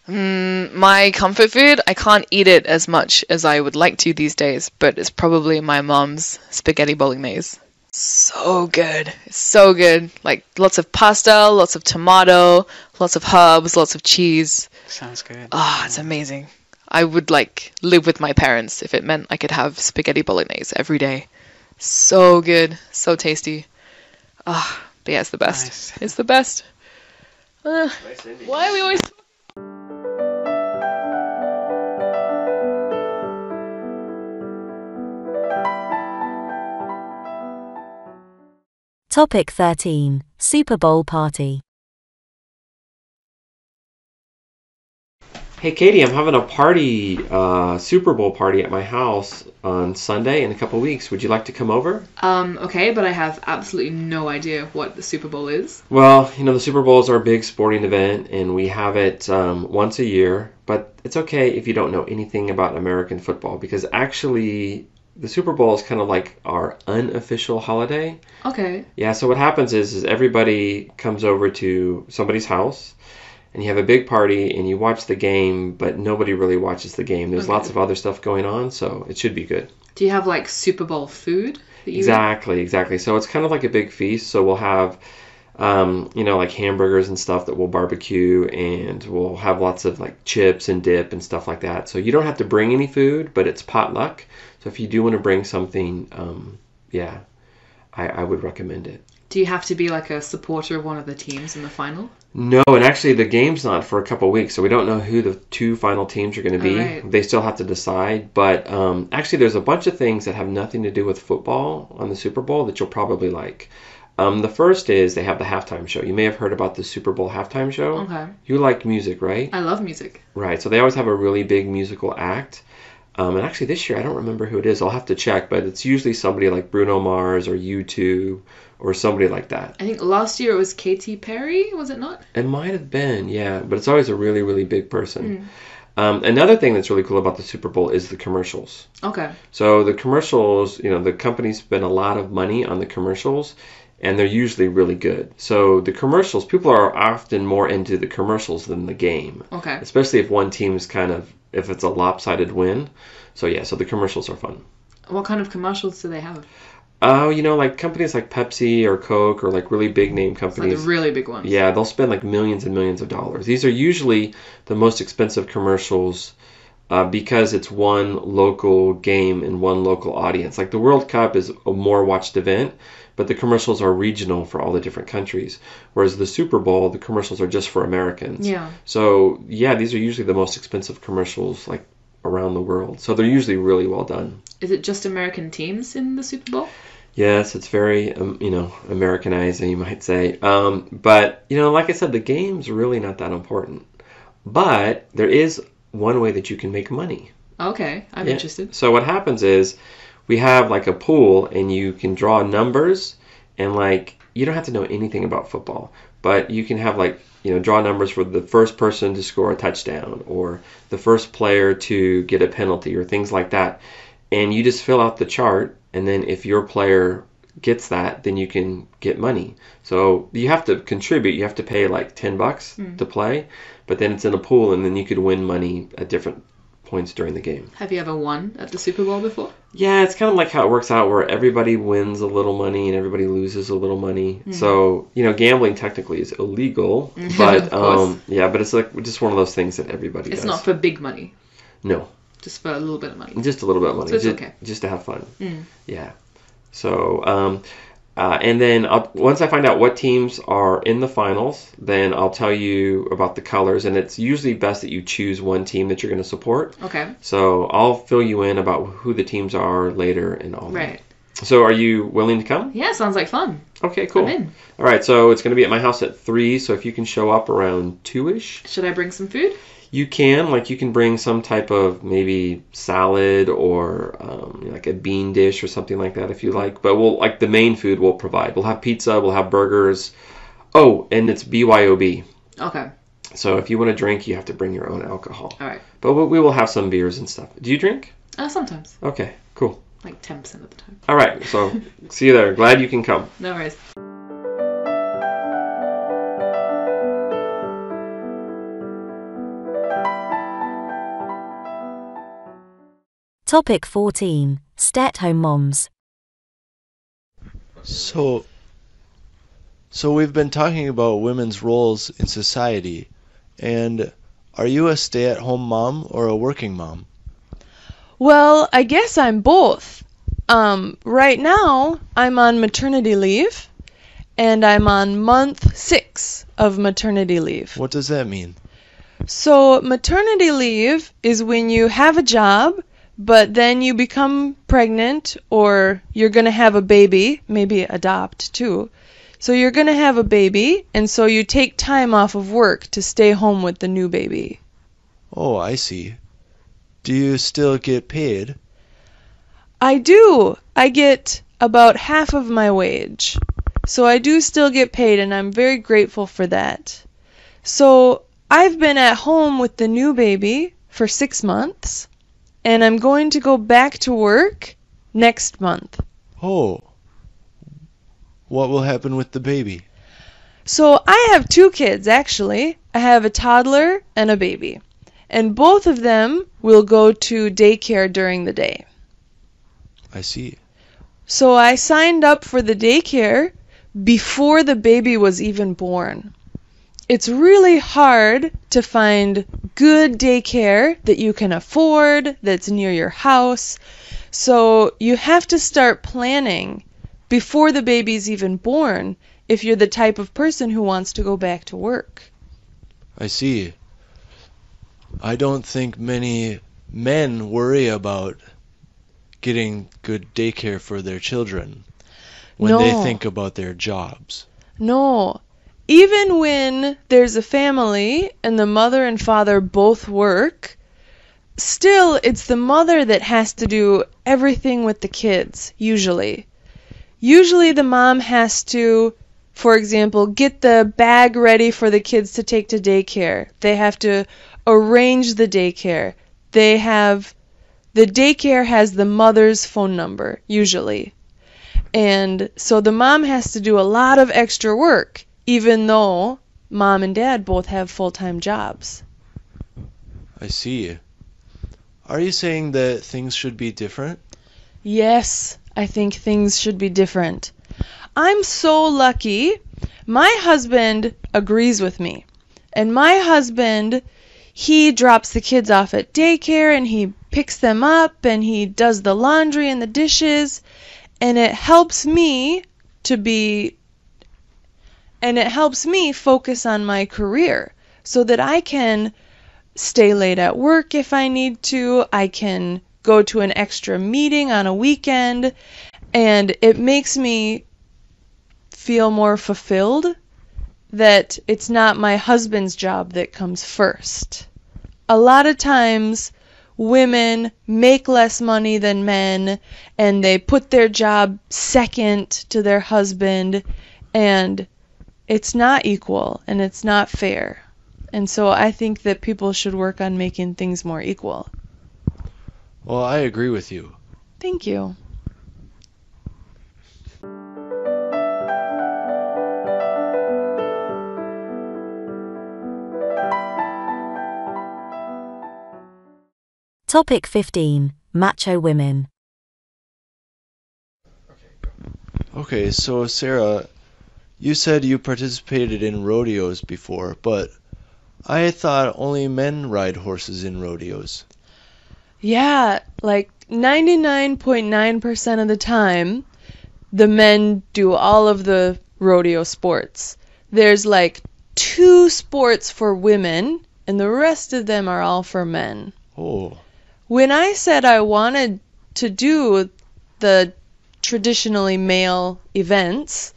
My comfort food, I can't eat it as much as I would like to these days, but it's probably my mom's spaghetti bolognese. So good. It's so good. Like lots of pasta, lots of tomato, lots of herbs, lots of cheese. Sounds good. It's amazing. I would like live with my parents if it meant I could have spaghetti bolognese every day. So good. So tasty. But yeah, it's the best. Nice. It's the best. Why are we always... Topic 13. Super Bowl Party. Hey Katie, I'm having a party, Super Bowl party at my house on Sunday in a couple weeks. Would you like to come over? Okay, but I have absolutely no idea what the Super Bowl is. Well, the Super Bowl is our big sporting event, and we have it once a year. But it's okay if you don't know anything about American football, because actually the Super Bowl is kind of like our unofficial holiday. Okay. Yeah, so what happens is everybody comes over to somebody's house, and you have a big party, and you watch the game, but nobody really watches the game. There's lots of other stuff going on, so it should be good. Do you have, like, Super Bowl food that you Exactly. So it's kind of like a big feast, so we'll have, like hamburgers and stuff that we'll barbecue, and we'll have lots of, like, chips and dip and stuff like that. So you don't have to bring any food, but it's potluck. So if you do want to bring something, I would recommend it. Do you have to be like a supporter of one of the teams in the final? No, and actually the game's not for a couple weeks, so we don't know who the two final teams are going to be. Right. They still have to decide, but actually there's a bunch of things that have nothing to do with football on the Super Bowl that you'll probably like. The first is they have the halftime show. You may have heard about the Super Bowl halftime show. Okay. You like music, right? I love music. Right. So they always have a really big musical act. And actually this year, I don't remember who it is. I'll have to check, but it's usually somebody like Bruno Mars or U2 or somebody like that. I think last year it was Katy Perry, was it not? It might have been, yeah. But it's always a really, really big person. Another thing that's really cool about the Super Bowl is the commercials. Okay. So the commercials, the companies spend a lot of money on the commercials, and they're usually really good. So the commercials, people are often more into the commercials than the game. Okay. Especially if one team's if it's a lopsided win. So yeah, so the commercials are fun. What kind of commercials do they have? Oh, like companies like Pepsi or Coke or like really big name companies. Like the really big ones. Yeah, they'll spend like millions and millions of dollars. These are usually the most expensive commercials because it's one local game and one local audience. Like the World Cup is a more watched event, but the commercials are regional for all the different countries. Whereas the Super Bowl, the commercials are just for Americans. Yeah. So yeah, these are usually the most expensive commercials like around the world. So they're usually really well done. Is it just American teams in the Super Bowl? Yes, it's very, Americanizing, you might say. But, like I said, the game's really not that important. But there is one way that you can make money. Okay, I'm interested. So what happens is we have like a pool and you can draw numbers and like, you don't have to know anything about football, but you can have like, draw numbers for the first person to score a touchdown or the first player to get a penalty or things like that. And you just fill out the chart, and then if your player gets that, then you can get money. So you have to contribute. You have to pay like $10 to play, but then it's in a pool, and then you could win money at different points during the game. Have you ever won at the Super Bowl before? Yeah, it's kind of like how it works out where everybody wins a little money and everybody loses a little money. So, gambling technically is illegal, but but it's like just one of those things that everybody does. It's not for big money. No. Just for a little bit of money. Just a little bit of money. So it's okay. Just to have fun. Yeah. So, and then once I find out what teams are in the finals, then I'll tell you about the colors. And it's usually best that you choose one team that you're going to support. Okay. So I'll fill you in about who the teams are later and all that. Right. So are you willing to come? Yeah, sounds like fun. Okay, cool. I'm in. All right, so it's going to be at my house at 3. So if you can show up around 2-ish. Should I bring some food? You can bring some type of maybe salad or like a bean dish or something like that if you like. But the main food we'll provide. We'll have pizza, we'll have burgers. Oh, and it's BYOB. Okay. So if you want to drink, you have to bring your own alcohol. All right. But we will have some beers and stuff. Do you drink? Sometimes. Okay, cool. Like 10% of the time. All right, so see you there. Glad you can come. No worries. Topic 14. Stay-at-home moms. So we've been talking about women's roles in society, and are you a stay-at-home mom or a working mom? Well, I guess I'm both. Right now, I'm on maternity leave, and I'm on month 6 of maternity leave. What does that mean? So, maternity leave is when you have a job, but then you become pregnant or you're going to have a baby, maybe adopt too. So you're going to have a baby, and so you take time off of work to stay home with the new baby. Oh, I see. Do you still get paid? I do. I get about half of my wage. So I do still get paid, and I'm very grateful for that. So I've been at home with the new baby for 6 months. And I'm going to go back to work next month. Oh. What will happen with the baby? So I have 2 kids, actually. I have a toddler and a baby. And both of them will go to daycare during the day. I see. So I signed up for the daycare before the baby was even born. It's really hard to find good daycare that you can afford, that's near your house. So you have to start planning before the baby's even born if you're the type of person who wants to go back to work. I see. I don't think many men worry about getting good daycare for their children. when they think about their jobs. No. Even when there's a family and the mother and father both work, still it's the mother that has to do everything with the kids, usually. Usually the mom has to, for example, get the bag ready for the kids to take to daycare. They have to arrange the daycare. The daycare has the mother's phone number, usually. And so the mom has to do a lot of extra work, even though mom and dad both have full-time jobs. I see. Are you saying that things should be different? Yes, I think things should be different. I'm so lucky. My husband agrees with me. And my husband, he drops the kids off at daycare and he picks them up and he does the laundry and the dishes. And it helps me focus on my career so that I can stay late at work if I need to. I can go to an extra meeting on a weekend, and it makes me feel more fulfilled that it's not my husband's job that comes first. A lot of times women make less money than men and they put their job second to their husband, and it's not equal and it's not fair. And so I think that people should work on making things more equal. Well, I agree with you. Thank you. Topic 15. Macho women. Okay, so Sarah, you said you participated in rodeos before, but I thought only men ride horses in rodeos. Yeah, like 99.9% of the time, the men do all of the rodeo sports. There's like 2 sports for women, and the rest of them are all for men. Oh. When I said I wanted to do the traditionally male events,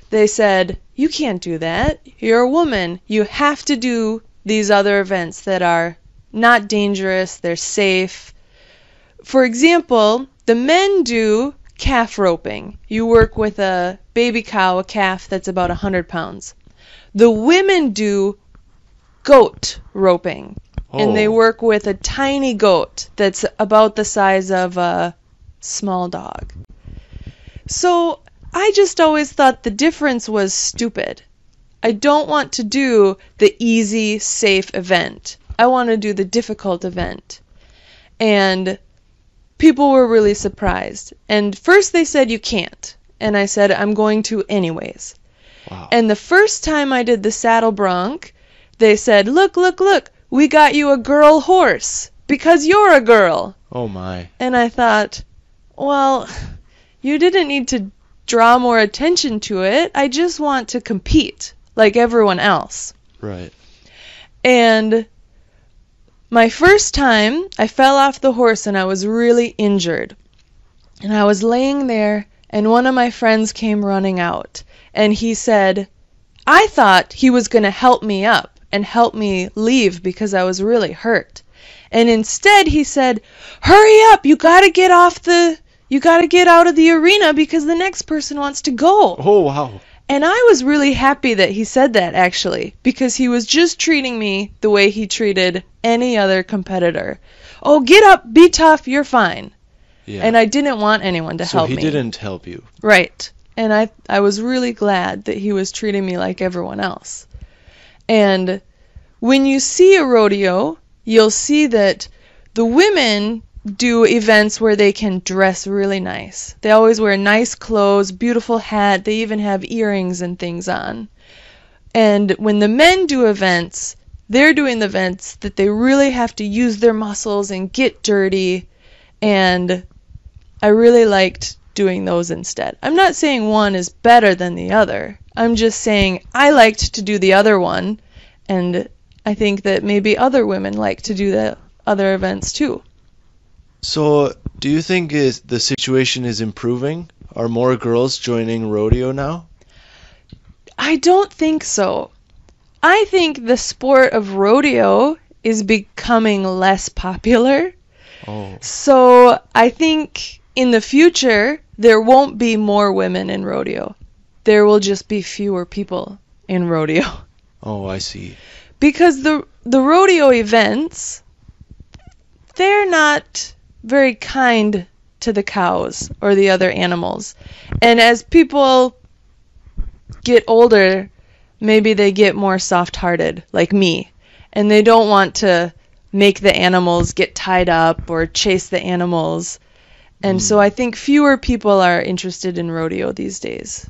they said, you can't do that. You're a woman. You have to do these other events that are not dangerous, they're safe. For example, the men do calf roping. You work with a baby cow, a calf that's about 100 pounds. The women do goat roping. And they work with a tiny goat that's about the size of a small dog. So I just always thought the difference was stupid. I don't want to do the easy, safe event. I want to do the difficult event. And people were really surprised. And first they said you can't. And I said I'm going to anyways. Wow. And the first time I did the saddle bronc, they said, look, look, look. We got you a girl horse because you're a girl. Oh my. And I thought, well, you didn't need to draw more attention to it. I just want to compete like everyone else. Right. And my first time, I fell off the horse and I was really injured. And I was laying there and one of my friends came running out. And he said, I thought he was going to help me up and help me leave because I was really hurt. And instead he said, hurry up, you gotta get out of the arena because the next person wants to go. Oh, wow. And I was really happy that he said that, actually, because he was just treating me the way he treated any other competitor. Oh, get up, be tough, you're fine. Yeah. And I didn't want anyone to help me. So he didn't help you. Right. And I was really glad that he was treating me like everyone else. And when you see a rodeo, you'll see that the women do events where they can dress really nice. They always wear nice clothes, beautiful hat, they even have earrings and things on. And when the men do events, they're doing the events that they really have to use their muscles and get dirty, and I really liked doing those instead. I'm not saying one is better than the other. I'm just saying I liked to do the other one, and I think that maybe other women like to do the other events too. So, do you think the situation is improving? Are more girls joining rodeo now? I don't think so. I think the sport of rodeo is becoming less popular. Oh. So I think in the future there won't be more women in rodeo. There will just be fewer people in rodeo. Oh, I see. Because the rodeo events, they're not very kind to the cows or the other animals. And as people get older, maybe they get more soft-hearted, like me. And they don't want to make the animals get tied up or chase the animals. And so I think fewer people are interested in rodeo these days.